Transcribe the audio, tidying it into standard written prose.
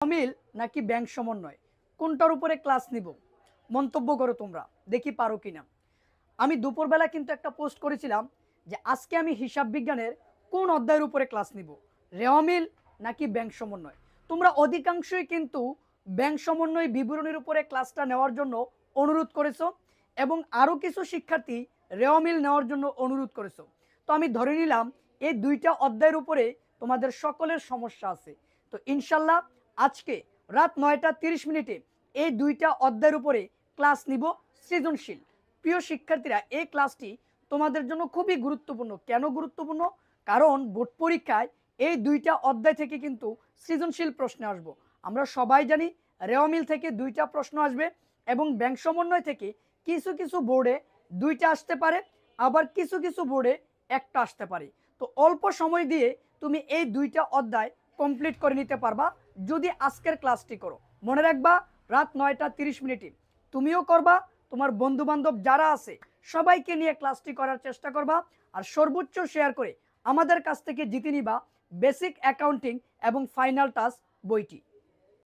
অমিল নাকি ব্যাংক সমন্বয় কোনটার উপরে ক্লাস নিব মন্তব্য করো তোমরা, দেখি পারো কিনা। আমি দুপুরবেলা কিন্তু একটা পোস্ট করেছিলাম যে আজকে আমি হিসাব বিজ্ঞানের কোন অধ্যায়ের উপরে ক্লাস নিব, রেওয়ামিল নাকি ব্যাংক সমন্বয়। তোমরা অধিকাংশই কিন্তু ব্যাংক সমন্বয় বিবরণীর উপরে ক্লাসটা নেওয়ার জন্য অনুরোধ করেছো এবং আরও কিছু শিক্ষার্থী রেওয়ামিল নেওয়ার জন্য অনুরোধ করেছো। তো আমি ধরে নিলাম এই দুইটা অধ্যায়ের উপরে তোমাদের সকলের সমস্যা আছে। তো ইনশাল্লাহ আজকে রাত 9টা 30 মিনিটে এই দুইটা অধ্যায়ের উপরে ক্লাস নিব সৃজনশীল। প্রিয় শিক্ষার্থীরা, এই ক্লাসটি তোমাদের জন্য খুবই গুরুত্বপূর্ণ। কেন গুরুত্বপূর্ণ? কারণ বোর্ড পরীক্ষায় এই দুইটা অধ্যায় থেকে কিন্তু সৃজনশীল প্রশ্ন আসবো। আমরা সবাই জানি রেওয়ামিল থেকে দুইটা প্রশ্ন আসবে এবং ব্যাংক সমন্বয় থেকে কিছু কিছু বোর্ডে দুইটা আসতে পারে, আবার কিছু কিছু বোর্ডে একটা আসতে পারে। তো অল্প সময় দিয়ে তুমি এই দুইটা অধ্যায় কমপ্লিট করে নিতে পারবা যদি আজকের ক্লাসটি করো। মনে রাখবা রাত 9টা 30 মিনিটে তুমিও করবা, তোমার বন্ধু বান্ধব যারা আছে সবাইকে নিয়ে ক্লাসটি করার চেষ্টা করবা, আর সর্বোচ্চ শেয়ার করে আমাদের কাছ থেকে জিতে নিবা বেসিক অ্যাকাউন্টিং এবং ফাইনাল টাস্ক বইটি।